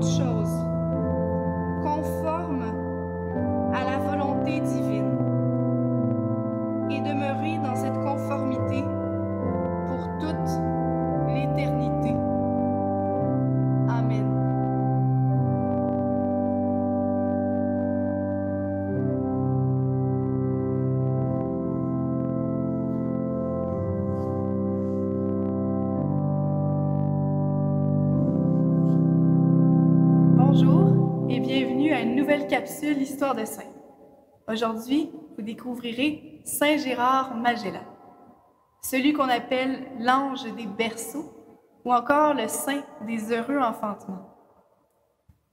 toutes choses, conforme à la volonté divine, et demeurer dans cette conformité pour toute l'éternité. Amen. Bonjour et bienvenue à une nouvelle capsule Histoire de Saint. Aujourd'hui, vous découvrirez Saint Gérard Magellan, celui qu'on appelle l'ange des berceaux ou encore le saint des heureux enfantements.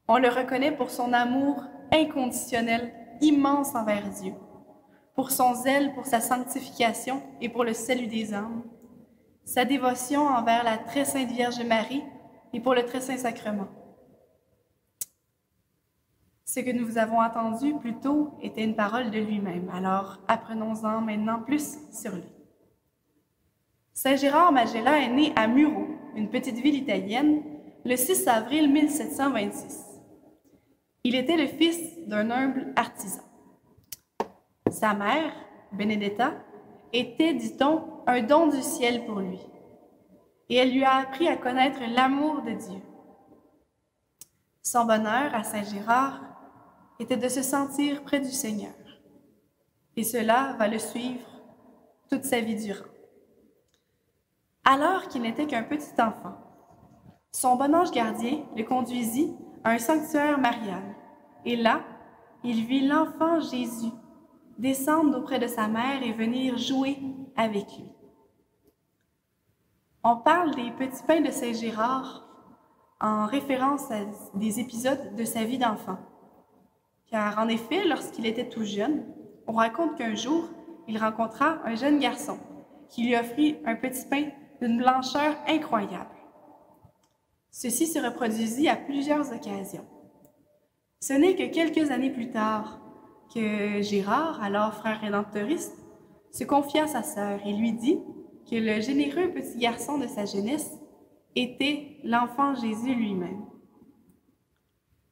On le reconnaît pour son amour inconditionnel, immense envers Dieu, pour son zèle pour sa sanctification et pour le salut des âmes, sa dévotion envers la très sainte Vierge Marie et pour le très saint sacrement. Ce que nous avons entendu plus tôt était une parole de lui-même, alors apprenons-en maintenant plus sur lui. Saint Gérard Magellan est né à Muro, une petite ville italienne, le 6 avril 1726. Il était le fils d'un humble artisan. Sa mère, Benedetta, était, dit-on, un don du ciel pour lui, et elle lui a appris à connaître l'amour de Dieu. Son bonheur à Saint Gérard était de se sentir près du Seigneur, et cela va le suivre toute sa vie durant. Alors qu'il n'était qu'un petit enfant, son bon ange gardien le conduisit à un sanctuaire marial, et là, il vit l'enfant Jésus descendre auprès de sa mère et venir jouer avec lui. On parle des petits pains de Saint Gérard en référence à des épisodes de sa vie d'enfant. Car en effet, lorsqu'il était tout jeune, on raconte qu'un jour, il rencontra un jeune garçon qui lui offrit un petit pain d'une blancheur incroyable. Ceci se reproduisit à plusieurs occasions. Ce n'est que quelques années plus tard que Gérard, alors frère rédemptoriste, se confia à sa sœur et lui dit que le généreux petit garçon de sa jeunesse était l'enfant Jésus lui-même.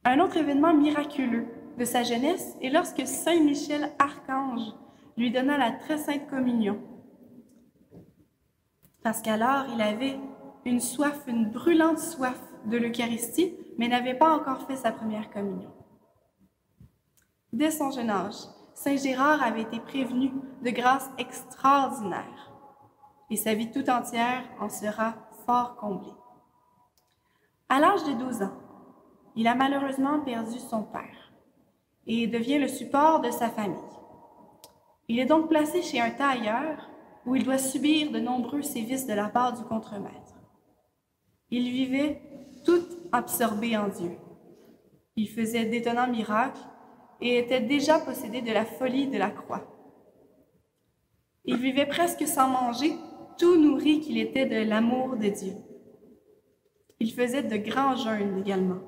Un autre événement miraculeux de sa jeunesse est lorsque Saint Michel Archange lui donna la très sainte communion. Parce qu'alors il avait une brûlante soif de l'Eucharistie, mais n'avait pas encore fait sa première communion. Dès son jeune âge, Saint Gérard avait été prévenu de grâces extraordinaires, et sa vie tout entière en sera fort comblée. À l'âge de 12 ans, il a malheureusement perdu son père et devient le support de sa famille. Il est donc placé chez un tailleur où il doit subir de nombreux sévices de la part du contremaître. Il vivait tout absorbé en Dieu. Il faisait d'étonnants miracles et était déjà possédé de la folie de la croix. Il vivait presque sans manger, tout nourri qu'il était de l'amour de Dieu. Il faisait de grands jeûnes également.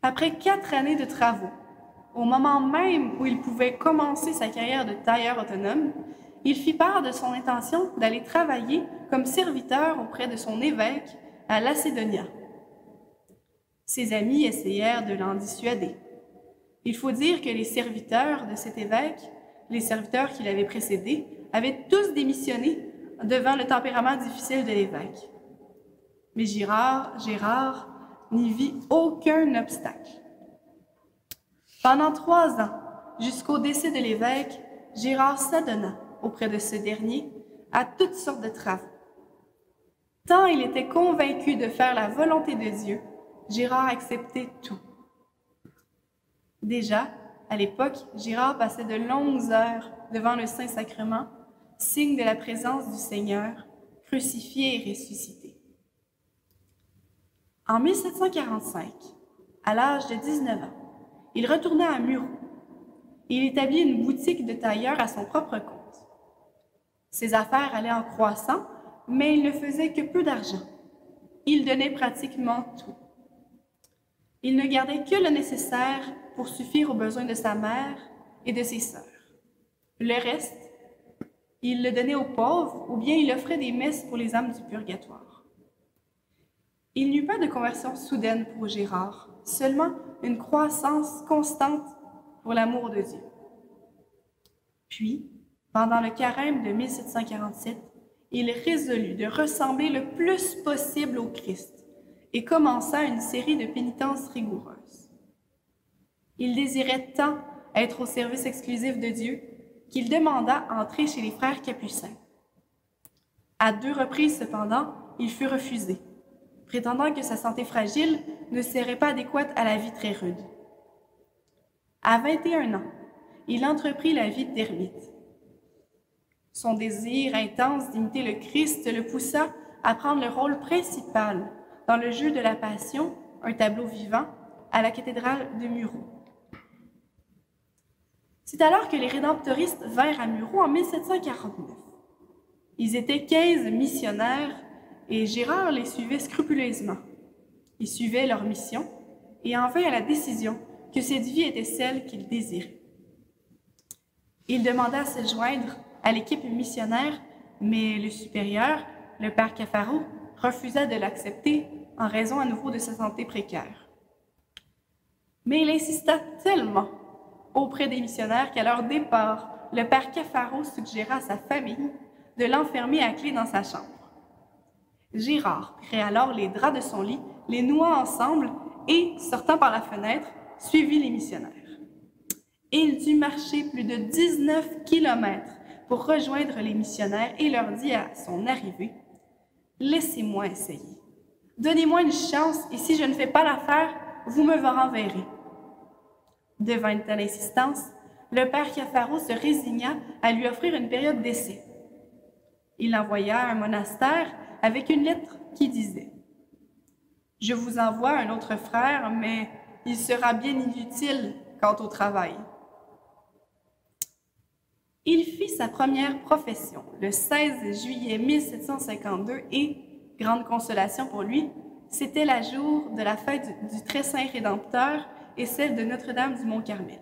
Après 4 années de travaux, au moment même où il pouvait commencer sa carrière de tailleur autonome, il fit part de son intention d'aller travailler comme serviteur auprès de son évêque à Lacédonia. Ses amis essayèrent de l'en dissuader. Il faut dire que les serviteurs de cet évêque, les serviteurs qui l'avaient précédé, avaient tous démissionné devant le tempérament difficile de l'évêque. Mais Gérard n'y vit aucun obstacle. Pendant 3 ans, jusqu'au décès de l'évêque, Gérard s'adonna auprès de ce dernier à toutes sortes de travaux. Tant il était convaincu de faire la volonté de Dieu, Gérard acceptait tout. Déjà, à l'époque, Gérard passait de longues heures devant le Saint-Sacrement, signe de la présence du Seigneur, crucifié et ressuscité. En 1745, à l'âge de 19 ans, il retourna à Muro. Il établit une boutique de tailleur à son propre compte. Ses affaires allaient en croissant, mais il ne faisait que peu d'argent. Il donnait pratiquement tout. Il ne gardait que le nécessaire pour suffire aux besoins de sa mère et de ses sœurs. Le reste, il le donnait aux pauvres ou bien il offrait des messes pour les âmes du purgatoire. Il n'y eut pas de conversion soudaine pour Gérard, seulement une croissance constante pour l'amour de Dieu. Puis, pendant le carême de 1747, il résolut de ressembler le plus possible au Christ et commença une série de pénitences rigoureuses. Il désirait tant être au service exclusif de Dieu qu'il demanda à entrer chez les frères capucins. À 2 reprises, cependant, il fut refusé, prétendant que sa santé fragile ne serait pas adéquate à la vie très rude. À 21 ans, il entreprit la vie d'ermite. Son désir intense d'imiter le Christ le poussa à prendre le rôle principal dans le jeu de la Passion, un tableau vivant, à la cathédrale de Muro. C'est alors que les rédemptoristes vinrent à Muro en 1749. Ils étaient 15 missionnaires et Gérard les suivait scrupuleusement. Il suivait leur mission et en vint à la décision que cette vie était celle qu'il désirait. Il demanda à se joindre à l'équipe missionnaire, mais le supérieur, le père Cafaro, refusa de l'accepter en raison à nouveau de sa santé précaire. Mais il insista tellement auprès des missionnaires qu'à leur départ, le père Cafaro suggéra à sa famille de l'enfermer à clé dans sa chambre. Gérard prit alors les draps de son lit, les noua ensemble et, sortant par la fenêtre, suivit les missionnaires. Il dut marcher plus de 19 kilomètres pour rejoindre les missionnaires et leur dit à son arrivée « Laissez-moi essayer. Donnez-moi une chance et si je ne fais pas l'affaire, vous me renverrez. » Devant une telle insistance, le père Cafaro se résigna à lui offrir une période d'essai. Il l'envoya à un monastère avec une lettre qui disait « Je vous envoie un autre frère, mais il sera bien inutile quant au travail. » Il fit sa première profession le 16 juillet 1752 et, grande consolation pour lui, c'était le jour de la fête du Très Saint Rédempteur et celle de Notre-Dame du Mont-Carmel.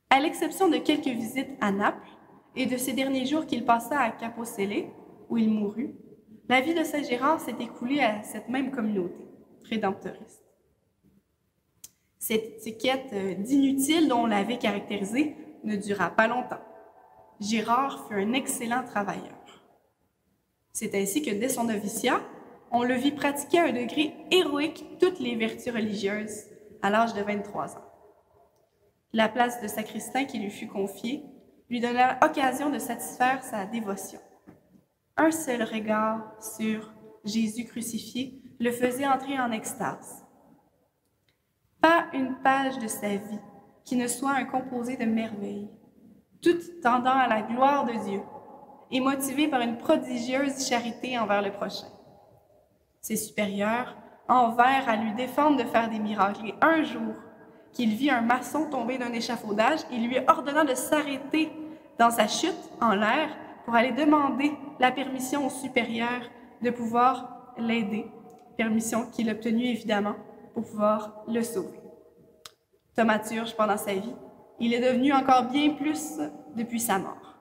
À l'exception de quelques visites à Naples et de ces derniers jours qu'il passa à Capo-Celle, où il mourut, la vie de Saint Gérard s'est écoulée à cette même communauté rédemptoriste. Cette étiquette d'inutile dont on l'avait caractérisé ne dura pas longtemps. Gérard fut un excellent travailleur. C'est ainsi que dès son noviciat, on le vit pratiquer à un degré héroïque toutes les vertus religieuses à l'âge de 23 ans. La place de sacristain qui lui fut confiée lui donna l'occasion de satisfaire sa dévotion. Un seul regard sur Jésus crucifié le faisait entrer en extase. Pas une page de sa vie qui ne soit un composé de merveilles, toutes tendant à la gloire de Dieu et motivées par une prodigieuse charité envers le prochain. Ses supérieurs en vinrent à lui défendre de faire des miracles et un jour qu'il vit un maçon tomber d'un échafaudage, il lui ordonna de s'arrêter dans sa chute en l'air pour aller demander la permission aux supérieurs de pouvoir l'aider, permission qu'il obtenut évidemment pour pouvoir le sauver. Thaumaturge pendant sa vie, il est devenu encore bien plus depuis sa mort.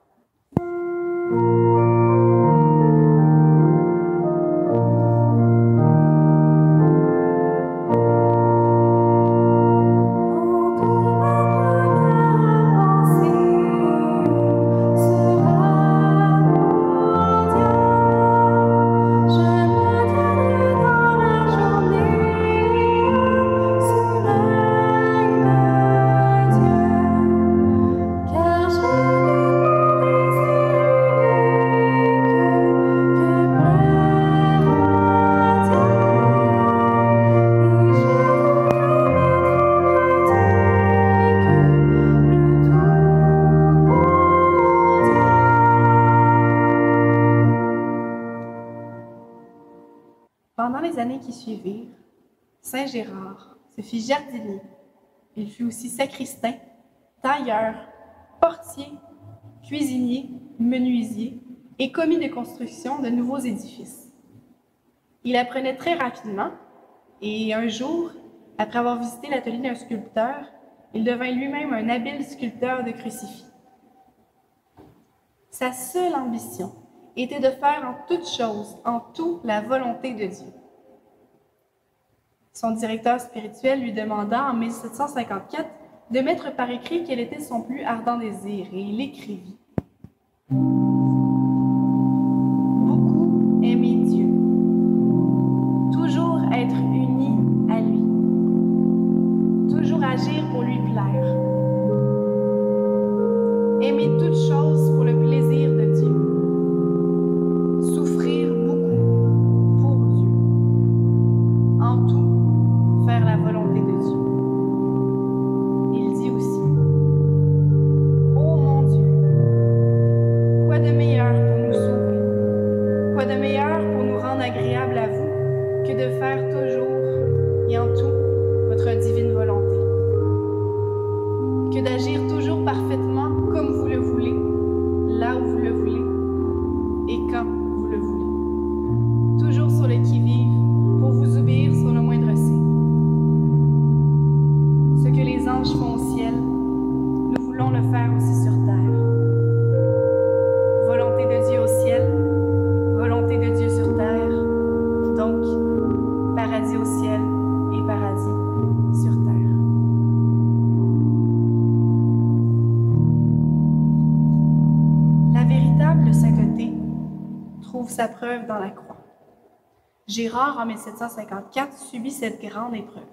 Pendant les années qui suivirent, Saint Gérard se fit jardinier. Il fut aussi sacristain, tailleur, portier, cuisinier, menuisier et commis de construction de nouveaux édifices. Il apprenait très rapidement et un jour, après avoir visité l'atelier d'un sculpteur, il devint lui-même un habile sculpteur de crucifix. Sa seule ambition était de faire en toutes choses, en tout, la volonté de Dieu. Son directeur spirituel lui demanda en 1754 de mettre par écrit quel était son plus ardent désir, et il écrivit « Beaucoup aimer Dieu, toujours être uni à lui, toujours agir pour lui plaire, aimer toutes choses pour le plaisir de Dieu, souffrir beaucoup pour Dieu, en tout faire la volonté de Dieu. » Il dit aussi, « Ô mon Dieu, quoi de meilleur pour nous sauver, quoi de meilleur pour nous rendre agréables à vous que de faire toujours et en tout votre divine volonté, que d'agir toujours parfaitement comme vous le voulez, là où vous le voulez et quand vous le voulez, toujours sur le qui-vive pour vous obéir sur le moindre signe. Ce que les anges font au ciel, nous voulons le faire aussi sur terre. Volonté de Dieu au ciel, volonté de Dieu sur terre, donc paradis au ciel et paradis sur terre. La véritable sainteté trouve sa preuve dans la croix. Gérard, en 1754, subit cette grande épreuve.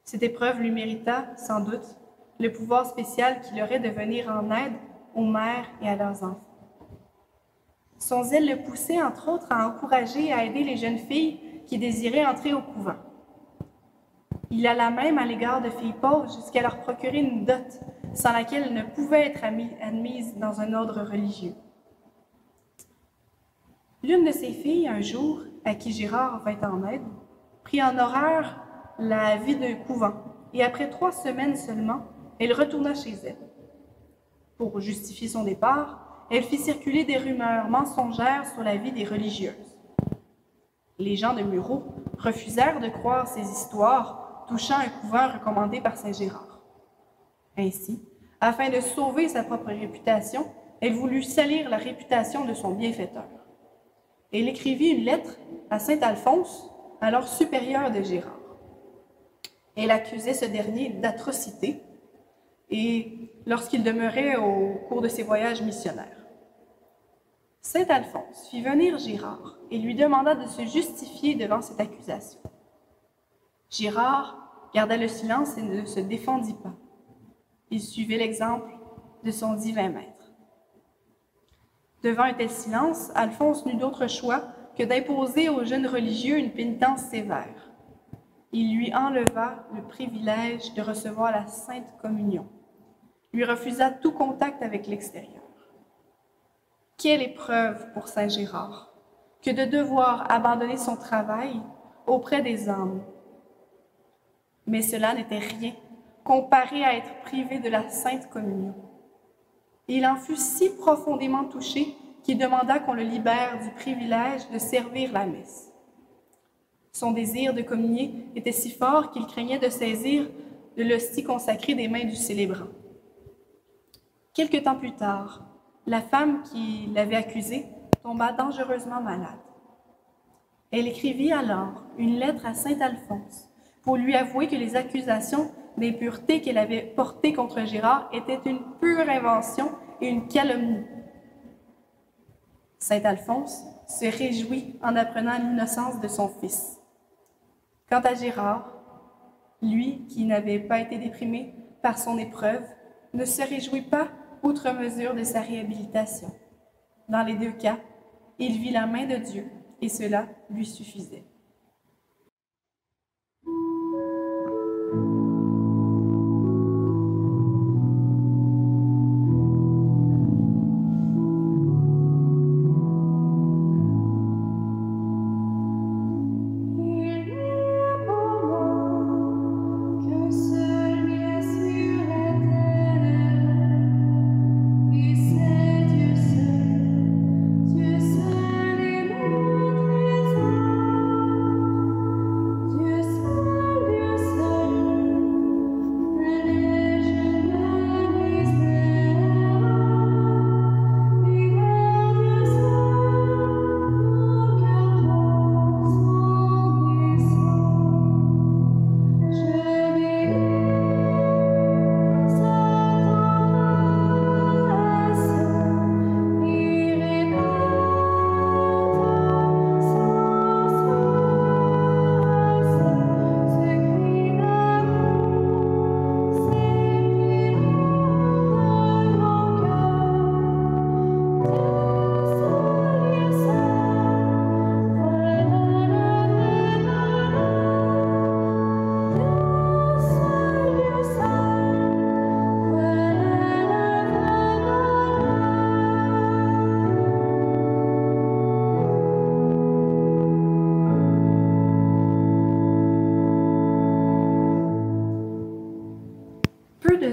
Cette épreuve lui mérita, sans doute, le pouvoir spécial qu'il aurait de venir en aide aux mères et à leurs enfants. Son zèle le poussait, entre autres, à encourager et à aider les jeunes filles qui désiraient entrer au couvent. Il alla même à l'égard de filles pauvres jusqu'à leur procurer une dot sans laquelle elles ne pouvaient être admises dans un ordre religieux. L'une de ces filles, un jour, à qui Gérard vint en aide, prit en horreur la vie de couvent, et après 3 semaines seulement, elle retourna chez elle. Pour justifier son départ, elle fit circuler des rumeurs mensongères sur la vie des religieuses. Les gens de Murau refusèrent de croire ces histoires touchant un couvent recommandé par Saint Gérard. Ainsi, afin de sauver sa propre réputation, elle voulut salir la réputation de son bienfaiteur. Elle écrivit une lettre à saint Alphonse, alors supérieur de Gérard. Elle accusait ce dernier d'atrocité et lorsqu'il demeurait au cours de ses voyages missionnaires. Saint Alphonse fit venir Gérard et lui demanda de se justifier devant cette accusation. Gérard garda le silence et ne se défendit pas. Il suivait l'exemple de son divin maître. Devant un tel silence, Alphonse n'eut d'autre choix que d'imposer aux jeunes religieux une pénitence sévère. Il lui enleva le privilège de recevoir la Sainte Communion, lui refusa tout contact avec l'extérieur. Quelle épreuve pour Saint Gérard que de devoir abandonner son travail auprès des âmes. Mais cela n'était rien comparé à être privé de la Sainte Communion. Il en fut si profondément touché qu'il demanda qu'on le libère du privilège de servir la messe. Son désir de communier était si fort qu'il craignait de saisir de l'hostie consacrée des mains du célébrant. Quelque temps plus tard, la femme qui l'avait accusé tomba dangereusement malade. Elle écrivit alors une lettre à saint Alphonse pour lui avouer que les accusations d'impureté qu'elle avait portées contre Gérard étaient une pure invention et une calomnie. Saint Alphonse se réjouit en apprenant l'innocence de son fils. Quant à Gérard, lui qui n'avait pas été déprimé par son épreuve, ne se réjouit pas outre mesure de sa réhabilitation. Dans les 2 cas, il vit la main de Dieu et cela lui suffisait. Dieu seul est mon trésor.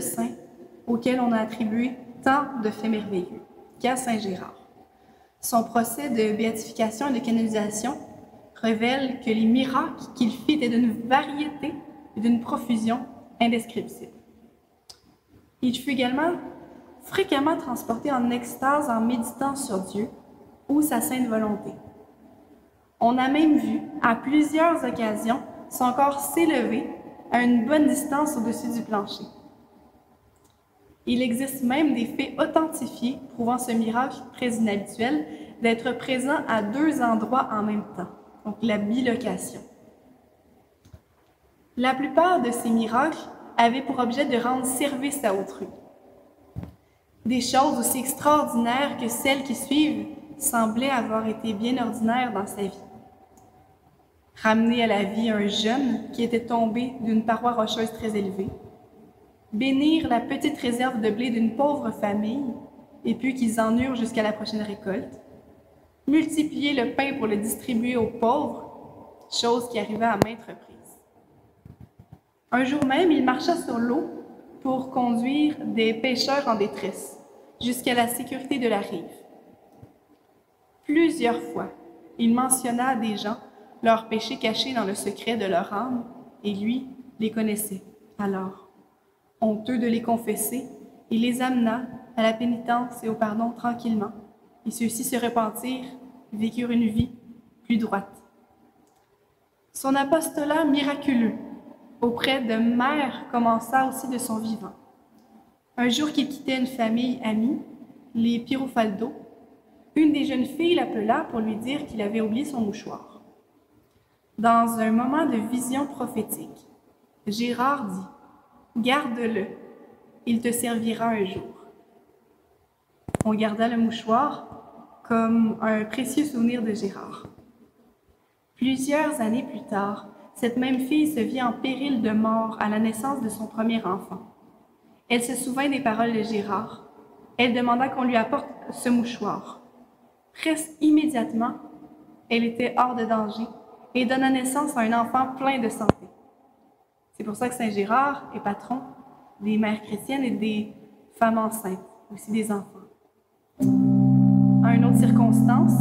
le saint auquel on a attribué tant de faits merveilleux qu'à Saint Gérard. Son procès de béatification et de canonisation révèle que les miracles qu'il fit étaient d'une variété et d'une profusion indescriptibles. Il fut également fréquemment transporté en extase en méditant sur Dieu ou sa sainte volonté. On a même vu, à plusieurs occasions, son corps s'élever à une bonne distance au-dessus du plancher. Il existe même des faits authentifiés prouvant ce miracle très inhabituel d'être présent à 2 endroits en même temps, donc la bilocation. La plupart de ces miracles avaient pour objet de rendre service à autrui. Des choses aussi extraordinaires que celles qui suivent semblaient avoir été bien ordinaires dans sa vie. Ramener à la vie un jeune qui était tombé d'une paroi rocheuse très élevée, bénir la petite réserve de blé d'une pauvre famille, et puis qu'ils en eurent jusqu'à la prochaine récolte, multiplier le pain pour le distribuer aux pauvres, chose qui arriva à maintes reprises. Un jour même, il marcha sur l'eau pour conduire des pêcheurs en détresse jusqu'à la sécurité de la rive. Plusieurs fois, il mentionna à des gens leurs péchés cachés dans le secret de leur âme, et lui les connaissait. Alors, honteux de les confesser, il les amena à la pénitence et au pardon tranquillement, et ceux-ci se repentirent, vécurent une vie plus droite. Son apostolat miraculeux auprès de mères commença aussi de son vivant. Un jour qu'il quittait une famille amie, les Pirofaldo, une des jeunes filles l'appela pour lui dire qu'il avait oublié son mouchoir. Dans un moment de vision prophétique, Gérard dit « Garde-le, il te servira un jour. » On garda le mouchoir comme un précieux souvenir de Gérard. Plusieurs années plus tard, cette même fille se vit en péril de mort à la naissance de son premier enfant. Elle se souvint des paroles de Gérard. Elle demanda qu'on lui apporte ce mouchoir. Presque immédiatement, elle était hors de danger et donna naissance à un enfant plein de santé. C'est pour ça que Saint Gérard est patron des mères chrétiennes et des femmes enceintes, aussi des enfants. À une autre circonstance,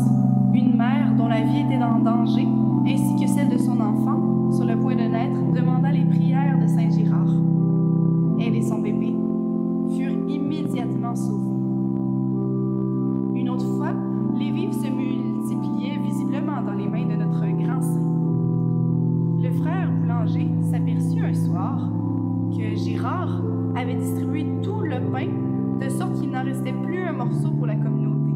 une mère dont la vie était en danger, ainsi que celle de son enfant, sur le point de naître, demanda les prières de Saint Gérard. Elle et son bébé furent immédiatement sauvés. Une autre fois, les vivres se multipliaient visiblement dans les mains de notre grand saint. Le frère boulanger s'aperçut un soir que Gérard avait distribué tout le pain de sorte qu'il n'en restait plus un morceau pour la communauté.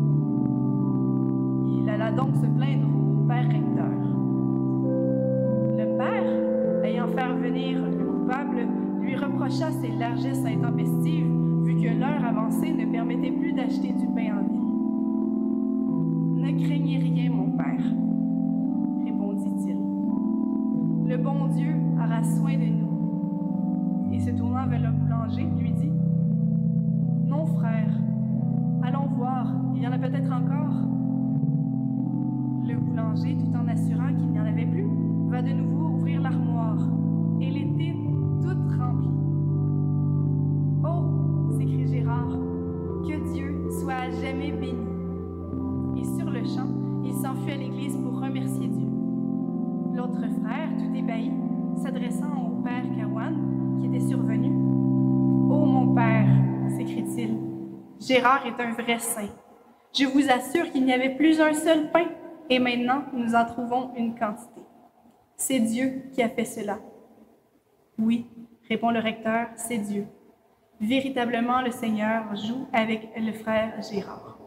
Il alla donc se plaindre au père recteur. Le père, ayant fait venir le coupable, lui reprocha ses largesses intempestives vu que l'heure avancée ne permettait plus d'acheter du pain en ville. « Ne craignez rien, mon père, » répondit-il. « Le bon Dieu aura soin de nous. » Et se tournant vers le boulanger, lui dit « Non, frère, allons voir, il y en a peut-être encore. » Le boulanger, tout en assurant qu'il n'y en avait plus, va de nouveau ouvrir l'armoire. Elle était toute remplie. « Oh !» s'écrie Gérard, « que Dieu soit à jamais béni. » Et sur le champ, il s'enfuit à l'église pour remercier Dieu. L'autre frère, tout ébahi, s'adressant au père Kawan, qui était survenu, « Oh mon père !» s'écrie-t-il, « Gérard est un vrai saint. Je vous assure qu'il n'y avait plus un seul pain, et maintenant nous en trouvons une quantité. C'est Dieu qui a fait cela. » Oui, répond le recteur, c'est Dieu. Véritablement, le Seigneur joue avec le frère Gérard.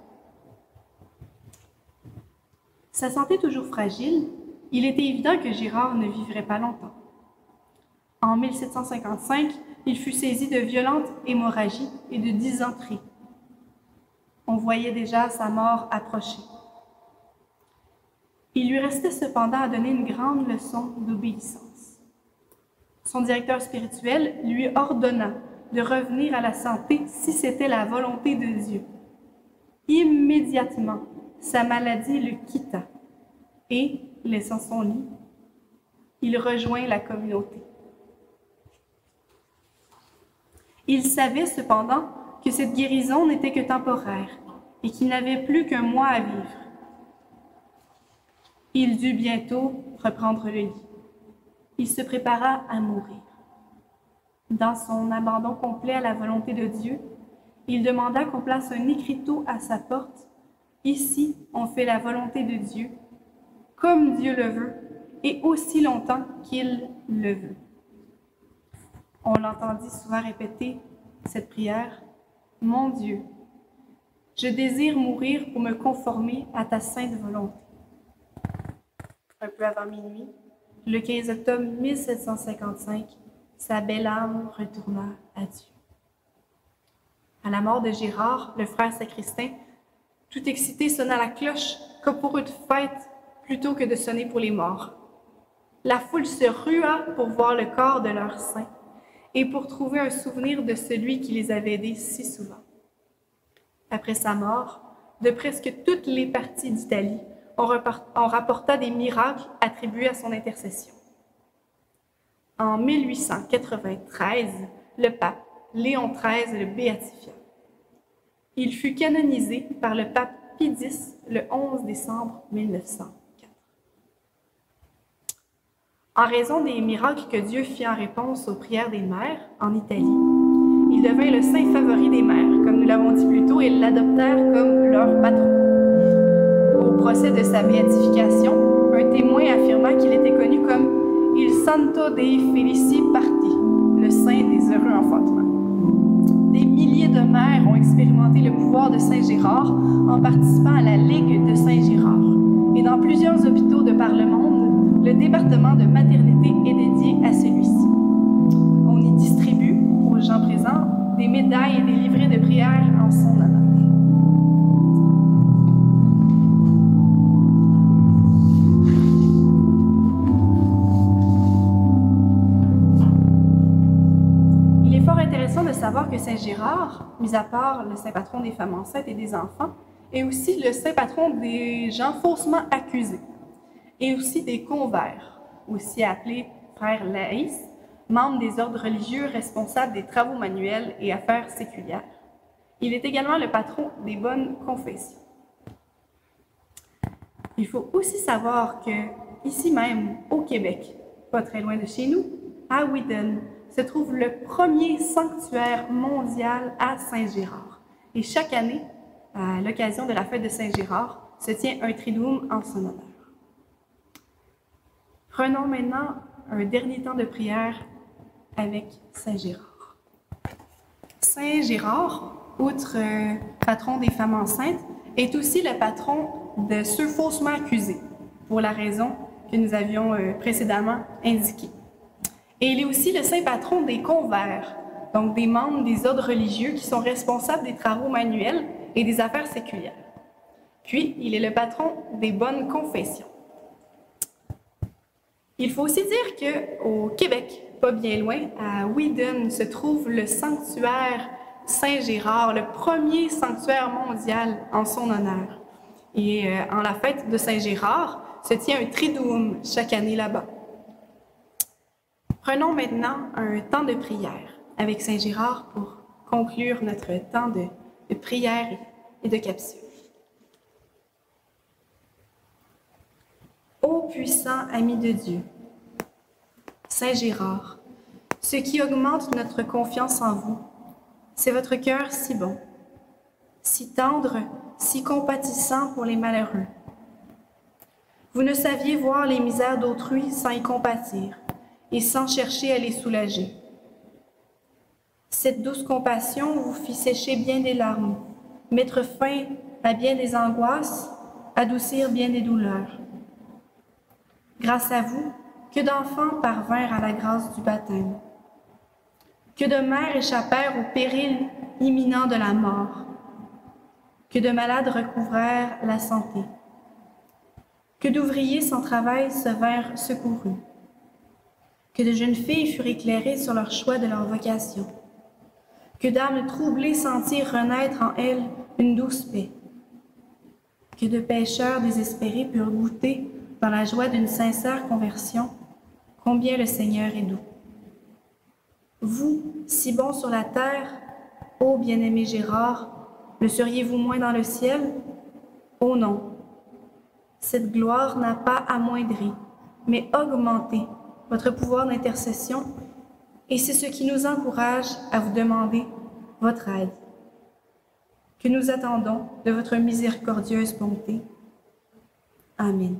Sa santé toujours fragile, il était évident que Gérard ne vivrait pas longtemps. En 1755, il fut saisi de violentes hémorragies et de dysenterie. On voyait déjà sa mort approcher. Il lui restait cependant à donner une grande leçon d'obéissance. Son directeur spirituel lui ordonna de revenir à la santé si c'était la volonté de Dieu. Immédiatement, sa maladie le quitta et, laissant son lit, il rejoint la communauté. Il savait cependant que cette guérison n'était que temporaire et qu'il n'avait plus qu'un mois à vivre. Il dut bientôt reprendre le lit. Il se prépara à mourir. Dans son abandon complet à la volonté de Dieu, il demanda qu'on place un écriteau à sa porte. Ici, on fait la volonté de Dieu, comme Dieu le veut, et aussi longtemps qu'il le veut. On l'entendit souvent répéter cette prière. Mon Dieu, je désire mourir pour me conformer à ta sainte volonté. Un peu avant minuit, le 15 octobre 1755, sa belle âme retourna à Dieu. À la mort de Gérard, le frère sacristain, tout excité, sonna la cloche comme pour une fête plutôt que de sonner pour les morts. La foule se rua pour voir le corps de leur saint et pour trouver un souvenir de celui qui les avait aidés si souvent. Après sa mort, de presque toutes les parties d'Italie, on rapporta des miracles attribués à son intercession. En 1893, le pape Léon XIII le béatifia. Il fut canonisé par le pape Pie X le 11 décembre 1904. En raison des miracles que Dieu fit en réponse aux prières des mères en Italie, il devint le saint favori des mères, comme nous l'avons dit plus tôt, et l'adoptèrent comme leur patron. Au procès de sa béatification, un témoin affirma qu'il était connu comme Il Santo dei Felici Parti, le saint des heureux enfantements. Des milliers de mères ont expérimenté le pouvoir de Saint Gérard en participant à la Ligue de Saint Gérard. Et dans plusieurs hôpitaux de par le monde, le département de maternité est dédié à celui-ci. On y distribue aux gens présents des médailles et des livrets de prière en son honneur. Il est fort intéressant de savoir que Saint Gérard, mis à part le saint patron des femmes enceintes et des enfants, est aussi le saint patron des gens faussement accusés et aussi des convers, aussi appelés frères laïcs, membres des ordres religieux responsables des travaux manuels et affaires séculières. Il est également le patron des bonnes confessions. Il faut aussi savoir que, ici même, au Québec, pas très loin de chez nous, à Wheaton, se trouve le premier sanctuaire mondial à Saint-Gérard. Et chaque année, à l'occasion de la fête de Saint-Gérard, se tient un triduum en son honneur. Prenons maintenant un dernier temps de prière avec Saint Gérard. Saint Gérard, outre patron des femmes enceintes, est aussi le patron de ceux faussement accusés, pour la raison que nous avions précédemment indiquée. Et il est aussi le saint patron des convers, donc des membres des ordres religieux qui sont responsables des travaux manuels et des affaires séculières. Puis, il est le patron des bonnes confessions. Il faut aussi dire qu'au Québec, pas bien loin, à Wheaton, se trouve le sanctuaire Saint-Gérard, le premier sanctuaire mondial en son honneur. Et en la fête de Saint-Gérard, se tient un triduum chaque année là-bas. Prenons maintenant un temps de prière avec Saint-Gérard pour conclure notre temps de prière et de capsule. Ô puissant ami de Dieu, Saint Gérard, ce qui augmente notre confiance en vous, c'est votre cœur si bon, si tendre, si compatissant pour les malheureux. Vous ne saviez voir les misères d'autrui sans y compatir et sans chercher à les soulager. Cette douce compassion vous fit sécher bien des larmes, mettre fin à bien des angoisses, adoucir bien des douleurs. Grâce à vous, que d'enfants parvinrent à la grâce du baptême. Que de mères échappèrent au péril imminent de la mort. Que de malades recouvrèrent la santé. Que d'ouvriers sans travail se vinrent secourus. Que de jeunes filles furent éclairées sur leur choix de leur vocation. Que d'âmes troublées sentirent renaître en elles une douce paix. Que de pécheurs désespérés purent goûter dans la joie d'une sincère conversion, combien le Seigneur est doux. Vous, si bon sur la terre, ô bien-aimé Gérard, le seriez-vous moins dans le ciel? Oh non, cette gloire n'a pas amoindri, mais augmenté votre pouvoir d'intercession, et c'est ce qui nous encourage à vous demander votre aide, que nous attendons de votre miséricordieuse bonté. Amen.